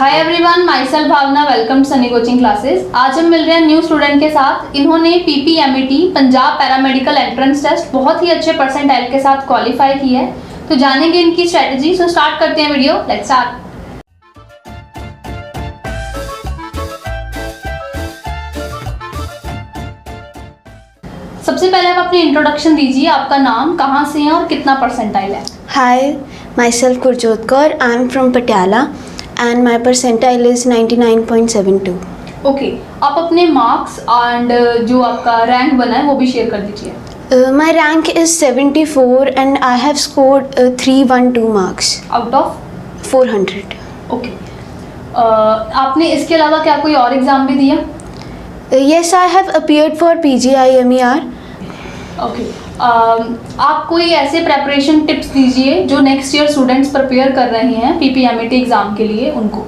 Hi everyone, myself Bhavna, welcome to Sunny coaching classes. आज हम मिल रहे हैं न्यू स्टूडेंट के साथ। इन्होंने PPMET Punjab paramedical entrance test बहुत ही अच्छे परसेंटाइल के साथ क्वालिफाई किया है। तो जानेंगे इनकी स्ट्रेटजी। सो स्टार्ट करते हैं वीडियो, लेट्स स्टार्ट। सबसे पहले आप अपनी इंट्रोडक्शन दीजिए, आपका नाम, कहाँ से हैं और कितना परसेंटाइल है। Hi, myself Gurjot Kaur. I'm from Patiala and my percentile is 99.72. Okay, आप अपने मार्क्स एंड जो आपका रैंक बना है वो भी शेयर कर दीजिए। My rank is 74 and I have scored 312 marks out of 400. Okay. आपने इसके अलावा क्या कोई और एग्ज़ाम भी दिया? Yes, I have appeared for PGI-MER. Okay. आप कोई ऐसे प्रेपरेशन टिप्स दीजिए जो नेक्स्ट ईयर स्टूडेंट्स प्रिपेयर कर रहे हैं PPMET एग्ज़ाम के लिए उनको।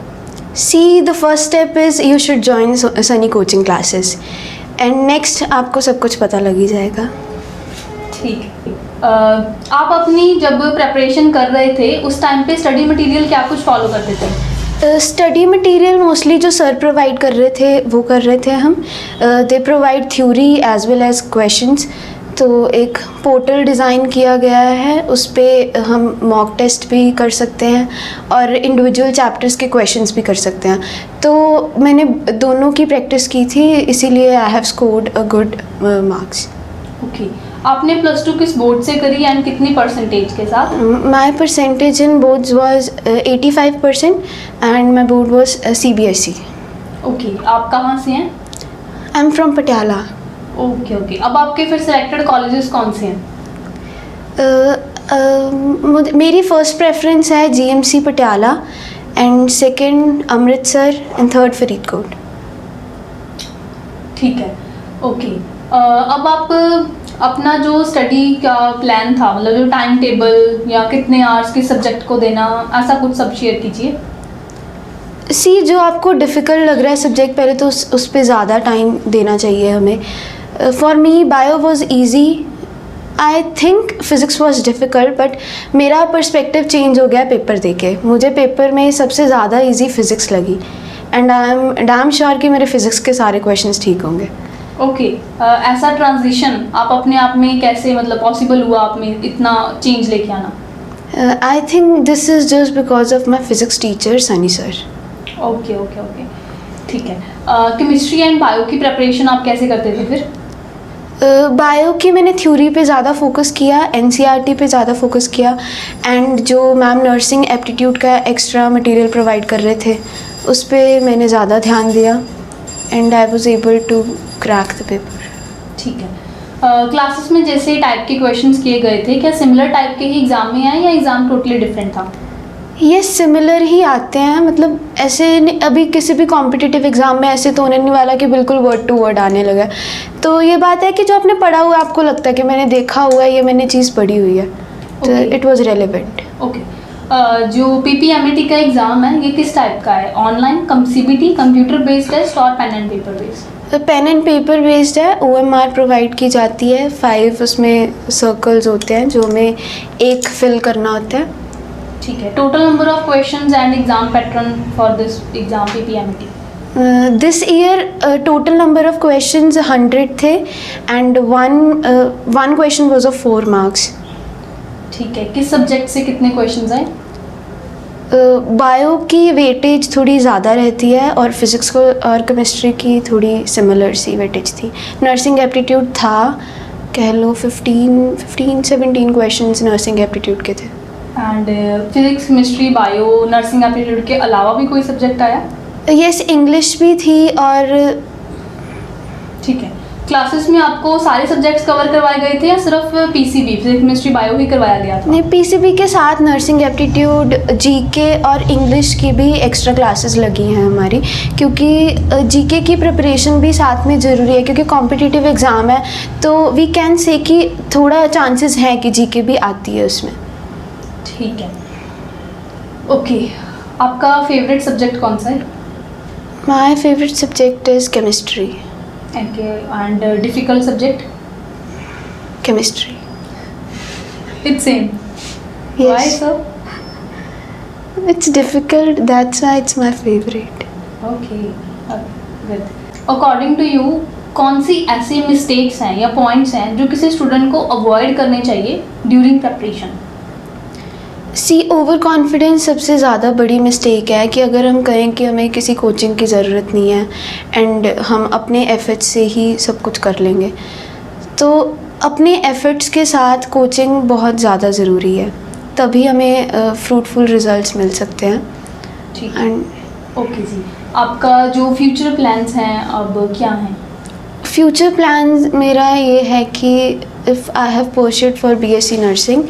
See, the first step is you should join Sunny coaching classes and next आपको सब कुछ पता लग ही जाएगा। ठीक है। आप अपनी जब प्रेपरेशन कर रहे थे उस टाइम पे स्टडी मटेरियल क्या कुछ फॉलो करते थे? स्टडी मटेरियल मोस्टली जो सर प्रोवाइड कर रहे थे वो कर रहे थे हम। They provide theory as well as questions. तो एक पोर्टल डिज़ाइन किया गया है, उस पर हम मॉक टेस्ट भी कर सकते हैं और इंडिविजुअल चैप्टर्स के क्वेश्चंस भी कर सकते हैं। तो मैंने दोनों की प्रैक्टिस की थी, इसीलिए I have scored a good marks. Okay. आपने प्लस 2 किस बोर्ड से करी एंड कितनी परसेंटेज के साथ? माई percentage in boards was 85% and my board was CBSE। Okay. आप कहाँ से हैं? I am from Patiala. Okay okay. अब आपके फिर सिलेक्टेड कॉलेजेस कौन से हैं? मेरी फर्स्ट प्रेफरेंस है GMC Patiala and second Amritsar and third Faridkot. ठीक है। ओके। अब आप अपना जो स्टडी का प्लान था, मतलब जो टाइम टेबल या कितने आवर्स के सब्जेक्ट को देना, ऐसा कुछ सब शेयर कीजिए। सी, जो आपको डिफ़िकल्ट लग रहा है सब्जेक्ट, पहले तो उस पर ज़्यादा टाइम देना चाहिए हमें। For me bio was easy. I think physics was difficult, but मेरा पर्सपेक्टिव चेंज हो गया पेपर देके। मुझे पेपर में सबसे ज़्यादा ईजी फ़िज़िक्स लगी and I am damn sure कि मेरे फ़िज़िक्स के सारे क्वेश्चंस ठीक होंगे। ओके। ऐसा ट्रांजिशन आप अपने आप में कैसे, मतलब पॉसिबल हुआ आप में इतना चेंज लेके आना? I think this is just because of my physics teacher Sunny sir. Okay okay okay, ठीक है। केमिस्ट्री एंड बायो की प्रेपरेशन आप कैसे करते थे फिर? बायो की मैंने थ्योरी पे ज़्यादा फोकस किया, NCERT पे ज़्यादा फोकस किया एंड जो मैम नर्सिंग एप्टीट्यूड का एक्स्ट्रा मटेरियल प्रोवाइड कर रहे थे उस पर मैंने ज़्यादा ध्यान दिया and I was able to crack the paper. ठीक है। क्लासेस में जैसे टाइप के क्वेश्चंस किए गए थे, क्या सिमिलर टाइप के ही एग्ज़ाम में आए या एग्ज़ाम टोटली डिफरेंट था? ये सिमिलर ही आते हैं, मतलब ऐसे अभी किसी भी कॉम्पिटिटिव एग्ज़ाम में ऐसे तो होने नहीं वाला कि बिल्कुल वर्ड टू वर्ड आने लगा। तो ये बात है कि जो आपने पढ़ा हुआ आपको लगता है कि मैंने देखा हुआ है, ये मैंने चीज़ पढ़ी हुई है, तो इट वाज रेलेवेंट। ओके। जो PPMET का एग्ज़ाम है ये किस टाइप का है? Online, CBT, computer based test और pen and paper based? Pen and paper based है। OMR प्रोवाइड की जाती है, 5 उसमें सर्कल्स होते हैं जो हमें एक फिल करना होता है। ठीक है। Total number of questions and exam pattern for this exam PPMET? This year total number of questions 100 थे and one question was of 4 marks. ठीक है। किस सब्जेक्ट से कितने क्वेश्चंस आए? बायो की वेटेज थोड़ी ज़्यादा रहती है और फिज़िक्स को और केमिस्ट्री की थोड़ी सिमिलर सी वेटेज थी। नर्सिंग एप्टीट्यूड था, कह लो 15-17 क्वेश्चंस नर्सिंग एप्टीट्यूड के थे। And physics, chemistry, bio, nursing aptitude के अलावा भी कोई सब्जेक्ट आया? यस, इंग्लिश भी थी। और ठीक है। क्लासेस में आपको सारे सब्जेक्ट्स कवर करवाए गए थे या सिर्फ PCB, फिजिक्स, केमिस्ट्री, बायो ही करवाया गया था? नहीं, PCB के साथ नर्सिंग एप्टीट्यूड, GK और इंग्लिश की भी एक्स्ट्रा क्लासेस लगी हैं हमारी, क्योंकि GK की प्रिपरेशन भी साथ में ज़रूरी है क्योंकि कॉम्पिटिटिव एग्ज़ाम है। तो वी कैन से कि थोड़ा चांसेस हैं कि GK भी आती है उसमें। ठीक है। ओके। आपका फेवरेट सब्जेक्ट कौन सा है? My favourite subject is chemistry. And difficult subject? Chemistry. It's same. Why sir? It's difficult, that's why it's my favorite. Okay good. According to you कौन सी ऐसी मिस्टेक्स हैं या पॉइंट्स हैं जो किसी स्टूडेंट को अवॉइड करने चाहिए ड्यूरिंग प्रिपरेशन? सी ओवर कॉन्फिडेंस सबसे ज़्यादा बड़ी मिस्टेक है कि अगर हम कहें कि हमें किसी कोचिंग की ज़रूरत नहीं है एंड हम अपने एफर्ट्स से ही सब कुछ कर लेंगे, तो अपने एफर्ट्स के साथ कोचिंग बहुत ज़्यादा ज़रूरी है, तभी हमें फ्रूटफुल रिजल्ट्स मिल सकते हैं। ठीक। एंड ओके जी, आपका जो फ्यूचर प्लान्स हैं अब क्या हैं? फ्यूचर प्लान मेरा ये है कि if I have pursued for BSc nursing,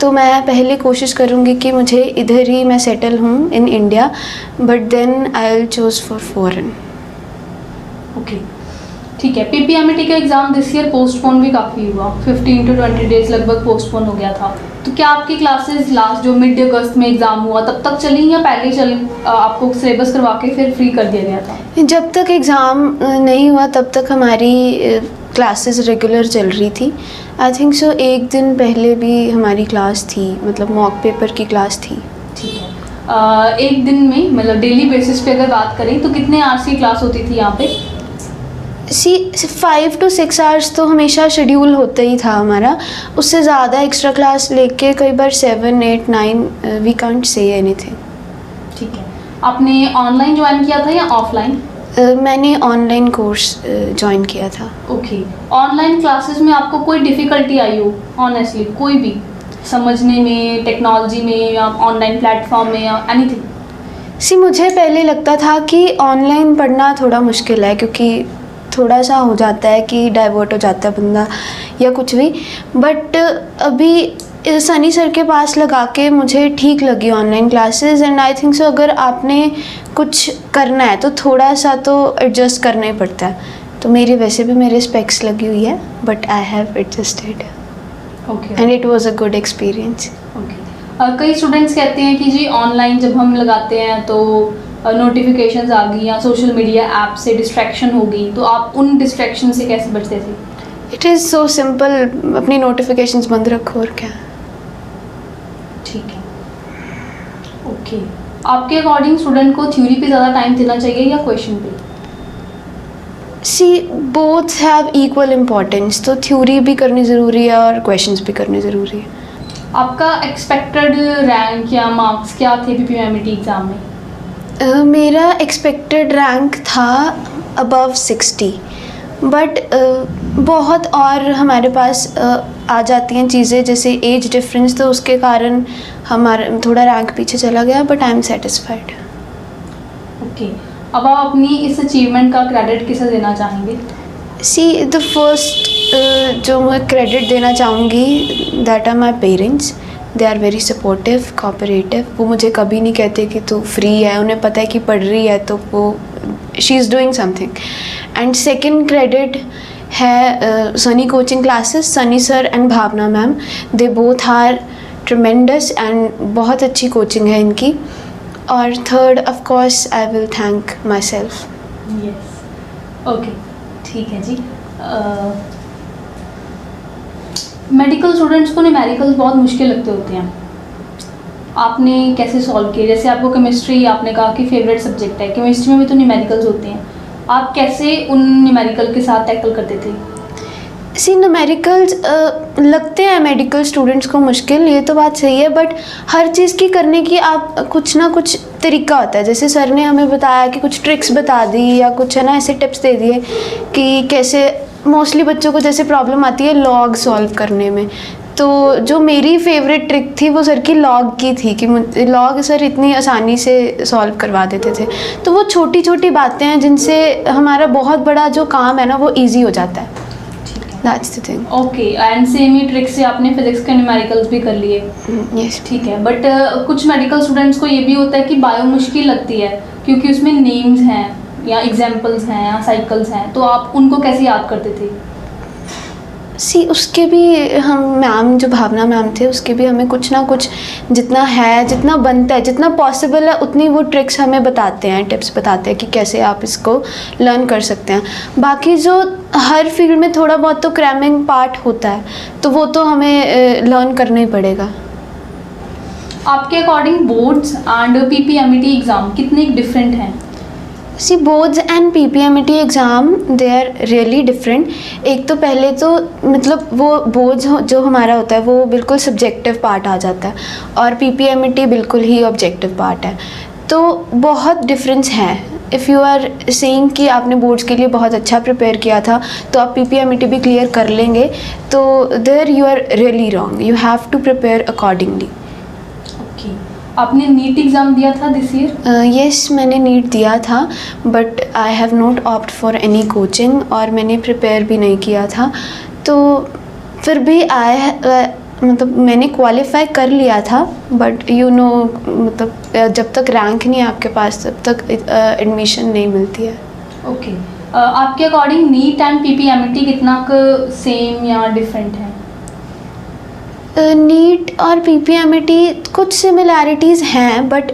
तो मैं पहले कोशिश करूँगी कि मुझे इधर ही मैं सेटल हूँ in India, but then I will choose for foreign. Okay ठीक है। PPMET का एग्ज़ाम दिस ईयर पोस्टपोन भी काफ़ी हुआ, 15 to 20 डेज लगभग पोस्टपोन हो गया था। तो क्या आपकी क्लासेस लास्ट जो मिड अगस्त में एग्ज़ाम हुआ तब तक चली या पहले चली, आपको सिलेबस करवा के फिर फ्री कर दिया गया था? जब तक एग्ज़ाम नहीं हुआ तब तक हमारी क्लासेस रेगुलर चल रही थी। आई थिंक सो एक दिन पहले भी हमारी क्लास थी, मतलब मॉक पेपर की क्लास थी। ठीक है। एक दिन में मतलब डेली बेसिस पे अगर बात करें तो कितने आवर्स की क्लास होती थी यहाँ पे? 5 to 6 आवर्स तो हमेशा शेड्यूल होता ही था हमारा, उससे ज़्यादा एक्स्ट्रा क्लास लेके कई बार 7, 8, 9 वी कांट से एनीथिंग। ठीक है। आपने ऑनलाइन ज्वाइन किया था या ऑफलाइन? मैंने ऑनलाइन कोर्स ज्वाइन किया था। ओके। ऑनलाइन क्लासेस में आपको कोई डिफ़िकल्टी आई हो ऑनेस्टली, कोई भी समझने में, टेक्नोलॉजी में या ऑनलाइन प्लेटफॉर्म में या एनीथिंग? मुझे पहले लगता था कि ऑनलाइन पढ़ना थोड़ा मुश्किल है, क्योंकि थोड़ा सा हो जाता है कि डाइवर्ट हो जाता है बंदा या कुछ भी, बट अभी सनी सर के पास लगा के मुझे ठीक लगी online classes. And I think so अगर आपने कुछ करना है तो थोड़ा सा तो एडजस्ट करना ही पड़ता है। तो मेरी वैसे भी मेरे स्पेक्स लगी हुई है, but I have adjusted okay and it was a good experience. Okay. कई स्टूडेंट्स कहते हैं कि जी ऑनलाइन जब हम लगाते हैं तो नोटिफिकेशंस आ गई या सोशल मीडिया ऐप से डिस्ट्रैक्शन हो गई, तो आप उन डिस्ट्रैक्शन से कैसे बचते थे? इट इज़ सो सिंपल, अपनी नोटिफिकेशंस बंद रखो और क्या। ठीक है। ओके। आपके अकॉर्डिंग स्टूडेंट को थ्योरी पे ज़्यादा टाइम देना चाहिए या क्वेश्चन पे? बोथ हैव इक्वल इम्पोर्टेंस, तो थ्योरी भी करनी ज़रूरी है और क्वेश्चंस भी करने ज़रूरी है। आपका एक्सपेक्टेड रैंक या मार्क्स क्या थे PPMET एग्ज़ाम में? मेरा एक्सपेक्टेड रैंक था अबव 60, बट बहुत और हमारे पास आ जाती हैं चीज़ें जैसे एज डिफरेंस, तो उसके कारण हमारा थोड़ा रैंक पीछे चला गया, but I am satisfied. Okay. अब आप अपनी इस अचीवमेंट का क्रेडिट किसे देना चाहेंगे? द फर्स्ट जो मैं क्रेडिट देना चाहूँगी, that are my parents. They are very supportive, cooperative. वो मुझे कभी नहीं कहते कि तू फ्री है, उन्हें पता है कि पढ़ रही है तो वो she is doing something. And second credit है Sunny coaching classes, Sunny sir and Bhavna ma'am. They both are tremendous and बहुत अच्छी कोचिंग है इनकी। और third of course I will thank myself. Yes. Okay ठीक है जी। मेडिकल स्टूडेंट्स को न्यूमेरिकल्स बहुत मुश्किल लगते होते हैं, आपने कैसे सॉल्व किए? जैसे आपको केमिस्ट्री, आपने कहा कि फेवरेट सब्जेक्ट है, केमिस्ट्री में भी तो न्यूमेरिकल्स होते हैं, आप कैसे उन न्यूमेरिकल के साथ टैकल करते थे? न्यूमेरिकल्स लगते हैं मेडिकल स्टूडेंट्स को मुश्किल, ये तो बात सही है, बट हर चीज़ की करने की आप कुछ ना कुछ तरीका होता है। जैसे सर ने हमें बताया कि कुछ ट्रिक्स बता दी या कुछ है ना ऐसे टिप्स दे दिए कि कैसे, मोस्टली बच्चों को जैसे प्रॉब्लम आती है लॉग सॉल्व करने में, तो जो मेरी फेवरेट ट्रिक थी वो सर की लॉग की थी कि लॉग सर इतनी आसानी से सॉल्व करवा देते थे। तो वो छोटी छोटी बातें हैं जिनसे हमारा बहुत बड़ा जो काम है ना वो ईजी हो जाता है। That's the thing. Okay. And same he trick से आपने फिजिक्स के न्यूमेरिकल्स भी कर लिए? यस। ठीक है। बट कुछ मेडिकल स्टूडेंट्स को ये भी होता है कि बायो मुश्किल लगती है क्योंकि उसमें नेम्स हैं या एग्जाम्पल्स हैं या साइकिल्स हैं, तो आप उनको कैसे याद करते थे? उसके भी हम मैम जो भावना मैम थे उसके भी हमें कुछ ना कुछ जितना है, जितना बनता है, जितना पॉसिबल है उतनी वो ट्रिक्स हमें बताते हैं, टिप्स बताते हैं कि कैसे आप इसको लर्न कर सकते हैं। बाकी जो हर फील्ड में थोड़ा बहुत तो क्रैमिंग पार्ट होता है, तो वो तो हमें लर्न करना ही पड़ेगा। आपके according boards and PPMET exam कितने डिफरेंट हैं? See boards and PPMET exam they are really different. एक तो पहले तो मतलब वो बोर्ड्स जो हमारा होता है वो बिल्कुल सब्जेक्टिव पार्ट आ जाता है और PPMET बिल्कुल ही ऑब्जेक्टिव पार्ट है, तो बहुत डिफरेंस है। इफ़ यू आर सेइंग कि आपने बोर्ड्स के लिए बहुत अच्छा प्रिपेयर किया था तो आप PPMET भी क्लियर कर लेंगे, तो there you are really wrong. You have to prepare accordingly. Okay, आपने नीट एग्ज़ाम दिया था दिस ईयर? यस, मैंने नीट दिया था, but I have not opt for any coaching और मैंने प्रिपेयर भी नहीं किया था। तो फिर भी मतलब मैंने क्वालिफाई कर लिया था, बट यू नो मतलब जब तक रैंक नहीं है आपके पास तब तक एडमिशन नहीं मिलती है। ओके, आपके अकॉर्डिंग नीट एंड PPMET कितना सेम या डिफरेंट है? नीट और PPMET कुछ सिमिलैरिटीज़ हैं, बट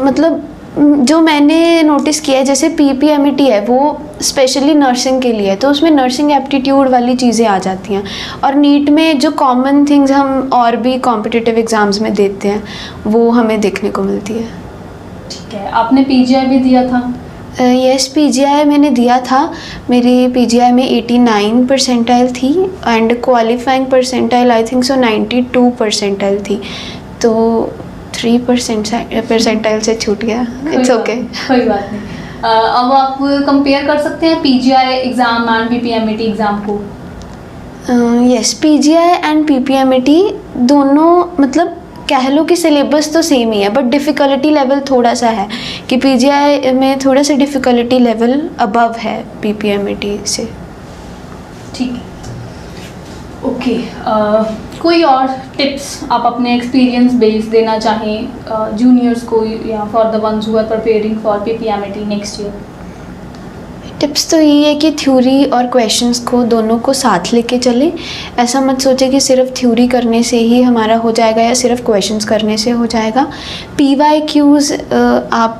मतलब जो मैंने नोटिस किया है, जैसे PPMET है वो स्पेशली नर्सिंग के लिए है, तो उसमें नर्सिंग एप्टीट्यूड वाली चीज़ें आ जाती हैं, और नीट में जो कॉमन थिंग्स हम और भी कॉम्पिटिटिव एग्ज़ाम्स में देते हैं वो हमें देखने को मिलती है। ठीक है, आपने PGI भी दिया था? यस, PGI मैंने दिया था। मेरी PGI में 89 परसेंटाइल थी and qualifying percentile I think so 92 percentile थी, तो 3 परसेंटाइल से छूट गया। इट्स ओके, कोई बात नहीं। अब आप कंपेयर कर सकते हैं PGI exam and PPMET exam को? यस, PGI एंड PPMET दोनों मतलब कह लो कि सिलेबस तो सेम ही है, बट डिफ़िकल्टी लेवल थोड़ा सा है कि PGI में थोड़ा सा डिफ़िकल्टी लेवल अबव है PPMET से। ठीक है, ओके। कोई और टिप्स आप अपने एक्सपीरियंस बेस देना चाहें जूनियर्स को या for the ones who are preparing for PPMET next year? Tips तो यही है कि थ्योरी और क्वेश्चंस को दोनों को साथ लेके चलें। ऐसा मत सोचें कि सिर्फ थ्योरी करने से ही हमारा हो जाएगा या सिर्फ क्वेश्चंस करने से हो जाएगा। PYQs आप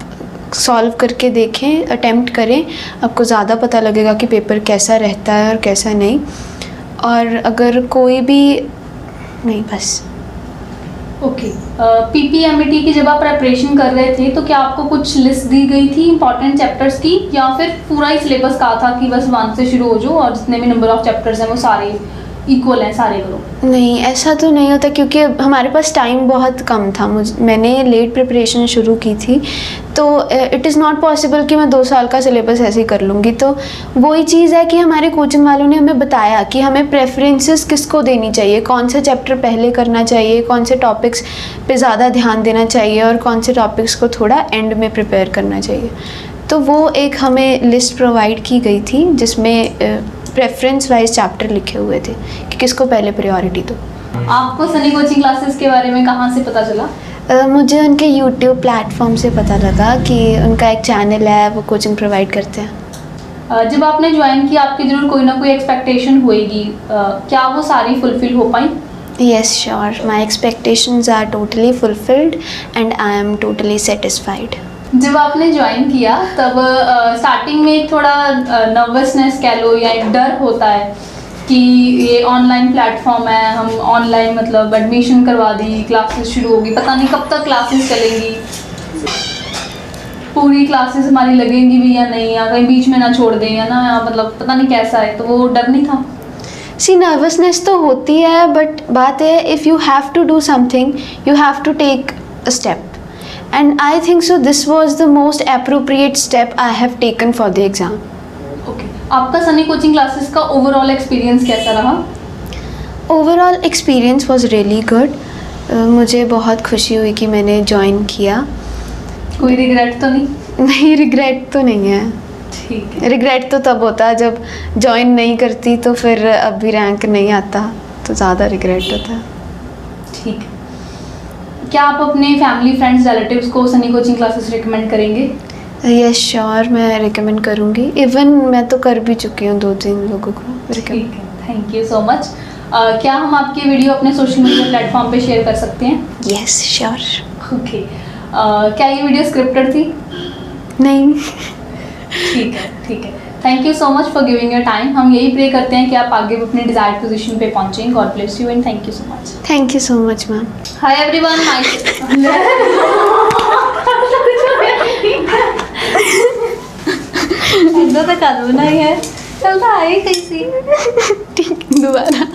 सॉल्व करके देखें, अटेम्प्ट करें, आपको ज़्यादा पता लगेगा कि पेपर कैसा रहता है और कैसा नहीं। और अगर कोई भी नहीं, बस ओके। PPMET की जब आप प्रेपरेशन कर रहे थे तो क्या आपको कुछ लिस्ट दी गई थी इंपॉर्टेंट चैप्टर्स की, या फिर पूरा ही सिलेबस कहा था कि बस 1 से शुरू हो जाओ और जितने भी नंबर ऑफ चैप्टर्स हैं वो सारे इक्वल हैं, सारे करो? नहीं, ऐसा तो नहीं होता क्योंकि हमारे पास टाइम बहुत कम था। मैंने लेट प्रिपरेशन शुरू की थी, तो इट इज़ नॉट पॉसिबल कि मैं 2 साल का सिलेबस ऐसे ही कर लूँगी। तो वही चीज़ है कि हमारे कोचिंग वालों ने हमें बताया कि हमें प्रेफरेंसेस किसको देनी चाहिए, कौन सा चैप्टर पहले करना चाहिए, कौन से टॉपिक्स पे ज़्यादा ध्यान देना चाहिए और कौन से टॉपिक्स को थोड़ा एंड में प्रिपेयर करना चाहिए। तो वो एक हमें लिस्ट प्रोवाइड की गई थी जिसमें प्रेफरेंस वाइज चैप्टर लिखे हुए थे कि किसको पहले प्रायोरिटी दो। आपको सनी कोचिंग क्लासेस के बारे में कहाँ से पता चला? मुझे उनके यूट्यूब प्लेटफॉर्म से पता लगा कि उनका एक चैनल है, वो कोचिंग प्रोवाइड करते हैं। जब आपने ज्वाइन किया आपकी ज़रूर कोई ना कोई एक्सपेक्टेशन होएगी, क्या वो सारी फुलफिल हो पाई? Yes, sure. My expectations are totally fulfilled and I am totally satisfied. जब आपने ज्वाइन किया तब स्टार्टिंग में एक थोड़ा नर्वसनेस कह लो या एक डर होता है कि ये ऑनलाइन प्लेटफॉर्म है, हम ऑनलाइन मतलब एडमिशन करवा दी, क्लासेस शुरू होगी, पता नहीं कब तक क्लासेस चलेंगी, पूरी क्लासेस हमारी लगेंगी भी या नहीं, या कहीं बीच में ना छोड़ दें या ना, या मतलब पता नहीं कैसा है, तो वो डर नहीं था? सी नर्वसनेस तो होती है, बट बात है if you have to do something you have to take a step, and I think so this was the most appropriate step I have taken for the exam. Okay. आपका Sunny coaching classes का overall experience कैसा रहा? Overall experience was really good. मुझे बहुत खुशी हुई कि मैंने ज्वाइन किया। कोई रिग्रेट तो नहीं? नहीं, रिग्रेट तो नहीं है। ठीक है। रिग्रेट तो तब होता जब ज्वाइन नहीं करती तो फिर अब भी रैंक नहीं आता, तो ज़्यादा रिग्रेट होता है। ठीक है। क्या आप अपने फैमिली फ्रेंड्स रिलेटिव्स को सनी कोचिंग क्लासेस रिकमेंड करेंगे? यस श्योर, मैं रिकमेंड करूँगी। इवन मैं तो कर भी चुकी हूँ 2-3 लोगों को रिकमेंड। ठीक है, थैंक यू सो मच। क्या हम आपकी वीडियो अपने सोशल मीडिया प्लेटफॉर्म पे शेयर कर सकते हैं? Yes sure. ओके। क्या ये वीडियो स्क्रिप्टेड थी? नहीं। ठीक है, ठीक है। Thank you so much for giving your time. हम यही प्रे करते हैं कि आप आगे भी अपने डिजायर्ड पोजीशन पे पहुंचें। God bless you and thank you so much. Thank you so much ma'am. Hi everyone, ऐसा तो कर ना ही है, चलता है कैसी। ठीक है, दोबारा।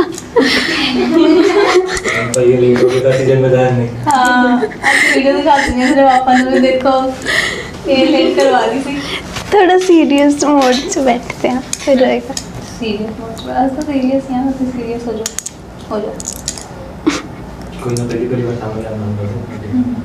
तो ये लिंगों का सीजन में ध्यान नहीं। हाँ, आज वीडियो दिखाती हैं सिर्फ अपन में, देखो ये लेट करवा रही थी। थोड़ा सीरियस मोड से बैठते हैं फिर रहेगा। सीरियस मोड पे, आज तो सीरियस है ना, तो सीरियस हो जाओ। कोई ना, पहली बार सामने आना होगा।